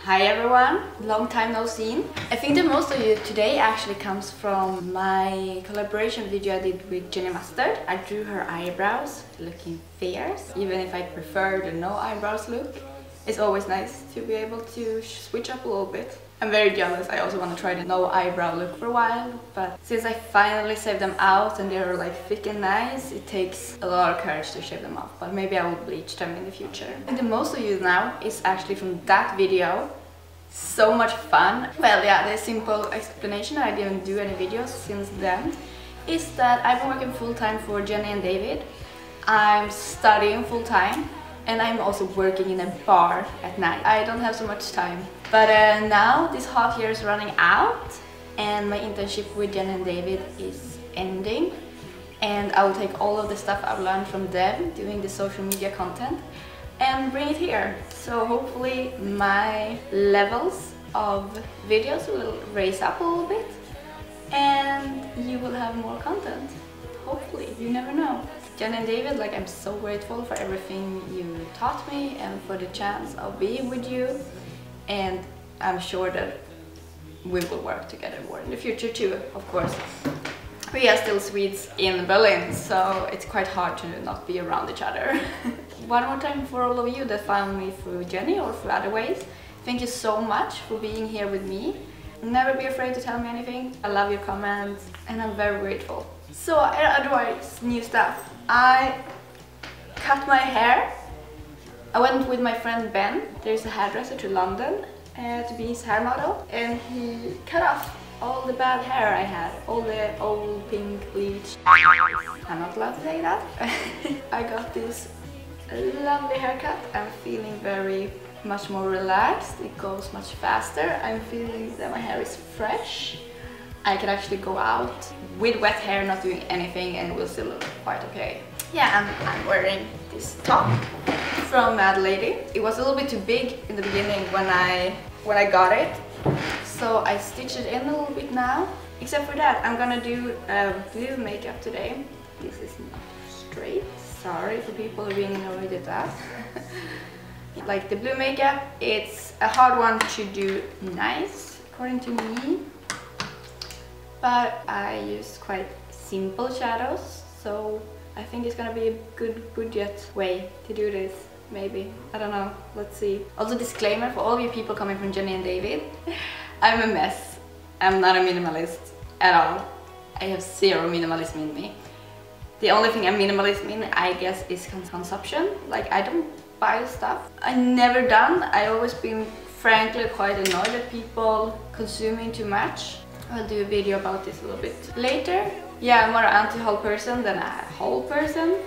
Hi everyone, long time no seen. I think that most of you today actually comes from my collaboration video I did with Jenny Mustard. I drew her eyebrows looking fierce, even if I prefer the no eyebrows look. It's always nice to be able to switch up a little bit. I'm very jealous. I also want to try the no eyebrow look for a while, but since I finally saved them out and they're like thick and nice, it takes a lot of courage to shave them off, but maybe I will bleach them in the future. And the most of you now is actually from that video. So much fun. Well, yeah, the simple explanation, I didn't do any videos since then, is that I've been working full-time for Jenny and David. I'm studying full-time and I'm also working in a bar at night. I don't have so much time. But now this half year is running out and my internship with Jenny and David is ending, and I will take all of the stuff I've learned from them doing the social media content and bring it here. So hopefully my levels of videos will raise up a little bit and you will have more content. Hopefully, you never know. Jen and David, like, I'm so grateful for everything you taught me and for the chance of being with you, and I'm sure that we will work together more in the future too, of course. We are still Swedes in Berlin, so it's quite hard to not be around each other. One more time for all of you that found me through Jenny or through other ways, thank you so much for being here with me. Never be afraid to tell me anything. I love your comments and I'm very grateful. So otherwise, new stuff. I cut my hair. I went with my friend Ben, there's a hairdresser, to London to be his hair model, and he cut off all the bad hair I had, all the old pink bleach. I'm not allowed to say that. I got this lovely haircut. I'm feeling very much more relaxed. It goes much faster. I'm feeling that my hair is fresh. I can actually go out with wet hair, not doing anything, and it will still look quite okay. Yeah, I'm wearing this top from Mad Lady. It was a little bit too big in the beginning when I got it, so I stitched it in a little bit now. Except for that, I'm gonna do blue makeup today. This is not straight. Sorry for people who are being annoyed at that. Like, the blue makeup, it's a hard one to do nice, according to me. But I used quite simple shadows, so I think it's gonna be a good budget way to do this. Maybe. I don't know. Let's see. Also, disclaimer for all you people coming from Jenny and David. I'm a mess. I'm not a minimalist at all. I have zero minimalism in me. The only thing I'm minimalist in, I guess, is consumption. Like, I don't buy stuff. I never done. I always been frankly quite annoyed at people consuming too much. I'll do a video about this a little bit later. Yeah, I'm more an anti-haul person than a haul person.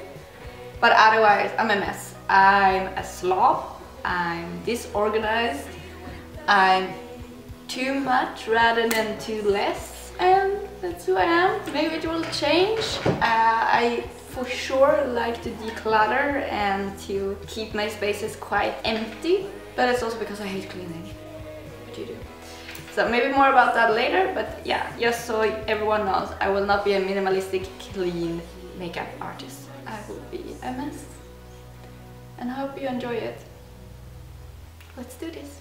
But otherwise, I'm a mess. I'm a slob. I'm disorganized. I'm too much rather than too less. And that's who I am. Maybe it will change. I for sure like to declutter and to keep my spaces quite empty. But it's also because I hate cleaning. What do you do? So maybe more about that later, but yeah, just so everyone knows, I will not be a minimalistic, clean makeup artist. I will be a mess. And I hope you enjoy it. Let's do this.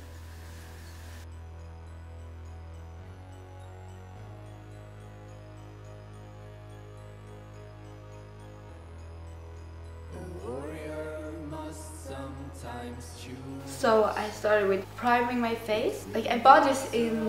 So I started with priming my face. Like, I bought this in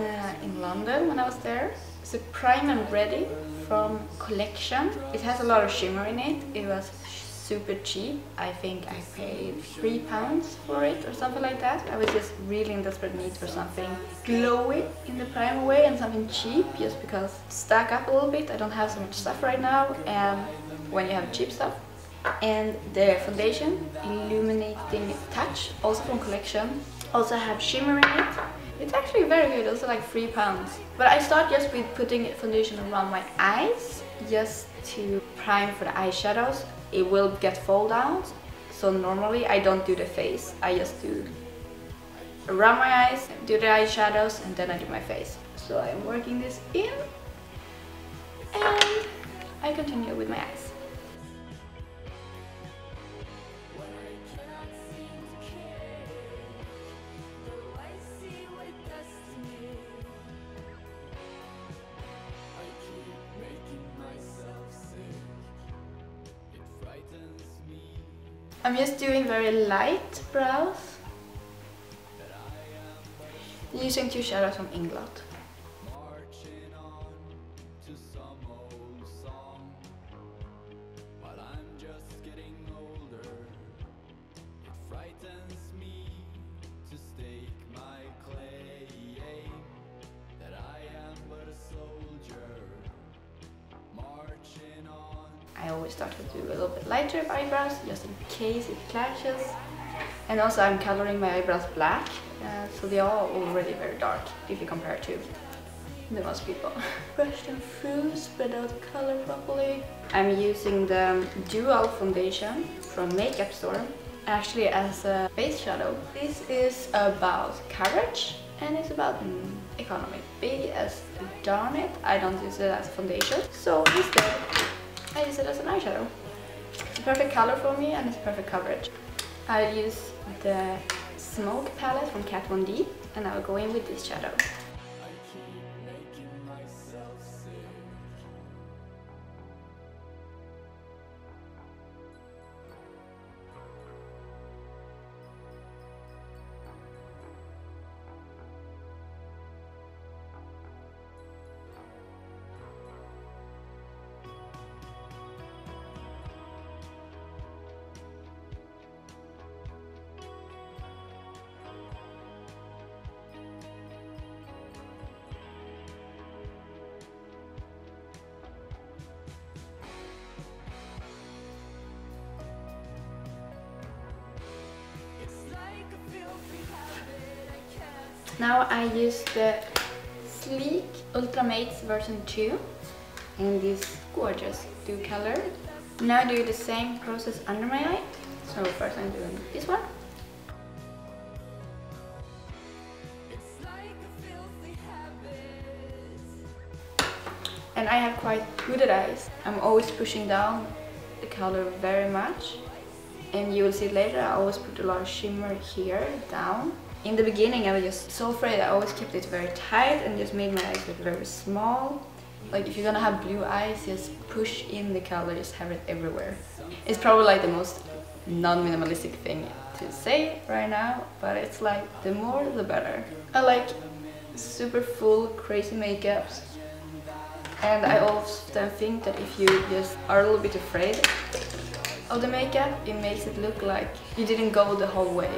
London when I was there. It's a Prime and Ready from Collection. It has a lot of shimmer in it. It was super cheap. I think I paid £3 for it or something like that. I was just really in desperate need for something glowy in the primer way and something cheap, just because stack up a little bit. I don't have so much stuff right now, and when you have cheap stuff. And the foundation, Illuminating Touch, also from Collection, also have shimmer in it. It's actually very good, also like £3. But I start just with putting foundation around my eyes, just to prime for the eyeshadows. It will get fall down, so normally I don't do the face. I just do around my eyes, do the eyeshadows, and then I do my face. So I'm working this in, and I continue with my eyes. I'm just doing very light brows. Using two shadows from Inglot. I always start to do a little bit lighter eyebrows, just in case it clashes. And also I'm coloring my eyebrows black, so they are already very dark if you compare to the most people. Brush them through, spread out the color properly. I'm using the Dual Foundation from Makeup Store, actually as a base shadow. This is about coverage and it's about economy. Big as darn it, I don't use it as foundation, so instead I use it as an eyeshadow. It's a perfect color for me and it's perfect coverage. I'll use the Smoke palette from Kat Von D and I'll go in with this shadow. Now I use the Sleek Ultimates version 2 in this gorgeous dew color. Now I do the same process under my eye. So first I'm doing this one. And I have quite hooded eyes. I'm always pushing down the color very much. And you will see it later, I always put a lot of shimmer here, down. In the beginning I was just so afraid, I always kept it very tight and just made my eyes look very small. Like if you're gonna have blue eyes, just push in the color, just have it everywhere. It's probably like the most non-minimalistic thing to say right now, but it's like the more the better. I like super full crazy makeups, and I often think that if you just are a little bit afraid of the makeup, it makes it look like you didn't go the whole way.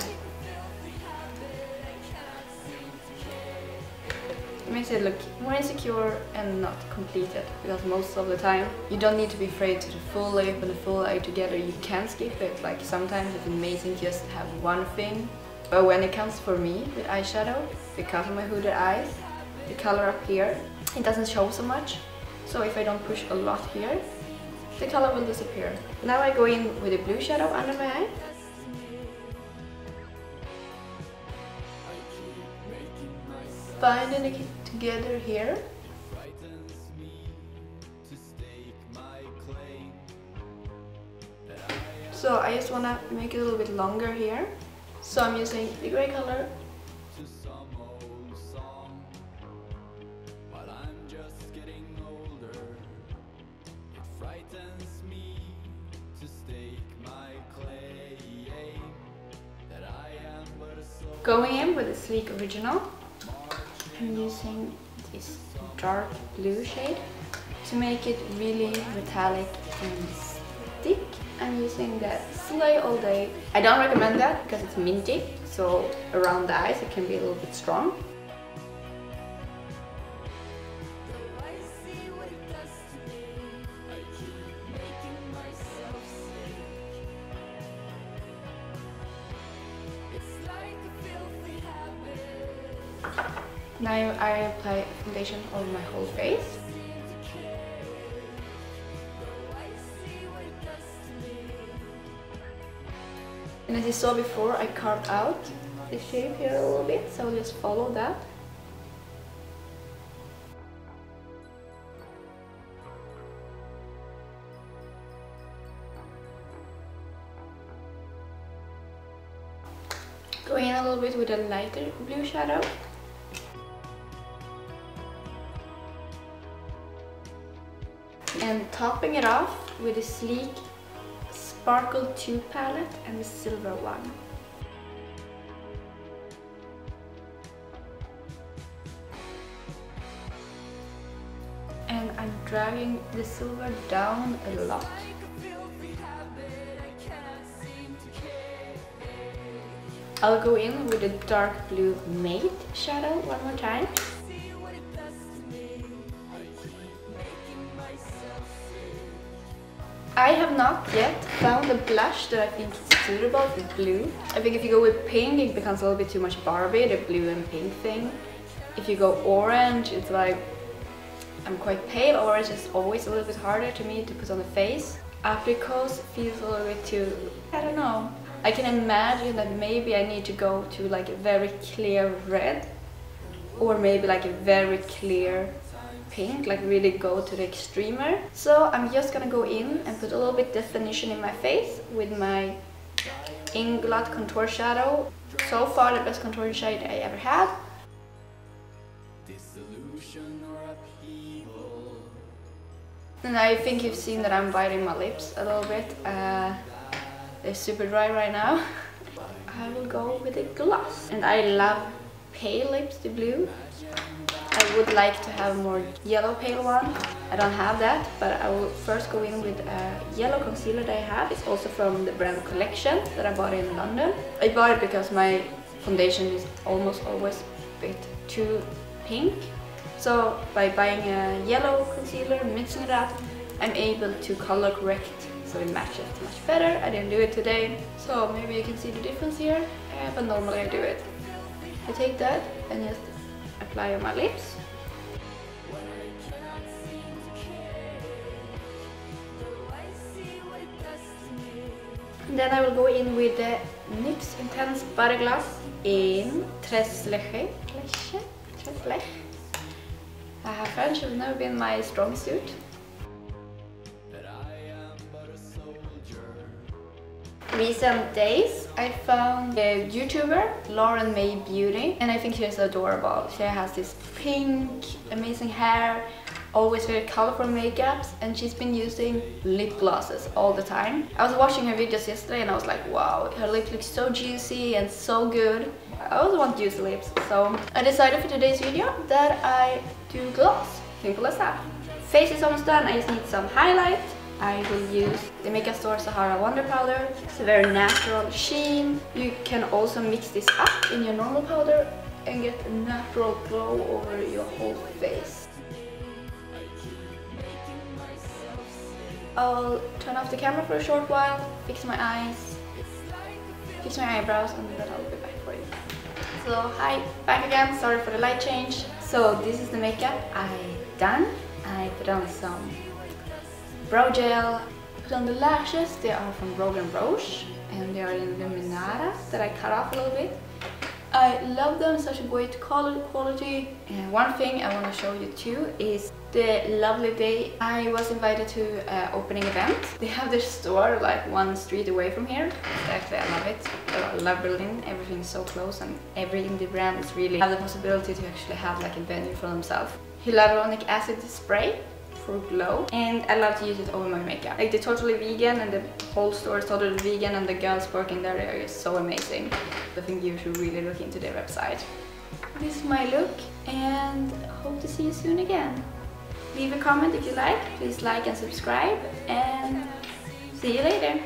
It makes it look more insecure and not completed, because most of the time you don't need to be afraid to the full lip and the full eye together. You can skip it, like sometimes it's amazing just to have one thing. But when it comes for me with eyeshadow, because of my hooded eyes, the color up here, it doesn't show so much. So if I don't push a lot here, the color will disappear. Now I go in with a blue shadow under my eye. Binding it together here. So I just want to make it a little bit longer here. So I'm using the grey color. Going in with the Sleek Original, I'm using this dark blue shade to make it really metallic and stick. I'm using the Slay All Day. I don't recommend that because it's minty, so around the eyes it can be a little bit strong. Now I apply foundation on my whole face. And as you saw before, I carved out the shape here a little bit, so I'll just follow that. Going in a little bit with a lighter blue shadow. And topping it off with a Sleek Sparkle 2 palette and the silver one. And I'm dragging the silver down a lot. I'll go in with a dark blue Matte shadow one more time. I have not yet found a blush that I think is suitable with blue. I think if you go with pink, it becomes a little bit too much Barbie, the blue and pink thing. If you go orange, it's like, I'm quite pale. Orange is always a little bit harder to me to put on the face. Apricot feels a little bit too, I don't know. I can imagine that maybe I need to go to like a very clear red, or maybe like a very clear pink, like really go to the extremer. So I'm just gonna go in and put a little bit definition in my face with my Inglot contour shadow. So far the best contour shade I ever had. And I think you've seen that I'm biting my lips a little bit. They're super dry right now. I will go with a gloss. And I love pale lips, the blue. I would like to have a more yellow pale one. I don't have that, but I will first go in with a yellow concealer that I have. It's also from the brand Collection that I bought in London. I bought it because my foundation is almost always a bit too pink. So by buying a yellow concealer and mixing it up, I'm able to color correct so it matches much better. I didn't do it today, so maybe you can see the difference here, but normally I do it. I take that and just apply on my lips. And then I will go in with the NYX Intense Body Gloss in Tres Leche. French has never been my strong suit. Recent days I found a YouTuber, Mae Beauty, and I think she's adorable. She has this pink, amazing hair, always very colorful makeups, and she's been using lip glosses all the time. I was watching her videos yesterday and I was like, wow, her lip looks so juicy and so good. I also want to use lips, so I decided for today's video that I do gloss. Simple as that. Face is almost done, I just need some highlight. I will use the Makeup Store Sahara Wonder Powder. It's a very natural sheen. You can also mix this up in your normal powder and get a natural glow over your whole face. I'll turn off the camera for a short while, fix my eyes, fix my eyebrows, and then I'll be back for you. So hi, back again, sorry for the light change. So this is the makeup I done. I put on some brow gel, put on the lashes. They are from Rogan Roche and they are in Luminara that I cut off a little bit. I love them, such a great color quality. And one thing I want to show you too is the lovely day I was invited to an opening event. They have their store like one street away from here. Actually, I love it. I love Berlin. Everything's so close and every indie brand is really have the possibility to actually have like a venue for themselves. Hyaluronic acid spray for glow, and I love to use it over my makeup. Like, they're totally vegan and the whole store is totally vegan and the girls working there are just so amazing. I think you should really look into their website. This is my look and hope to see you soon again. Leave a comment if you like, please like and subscribe, and see you later.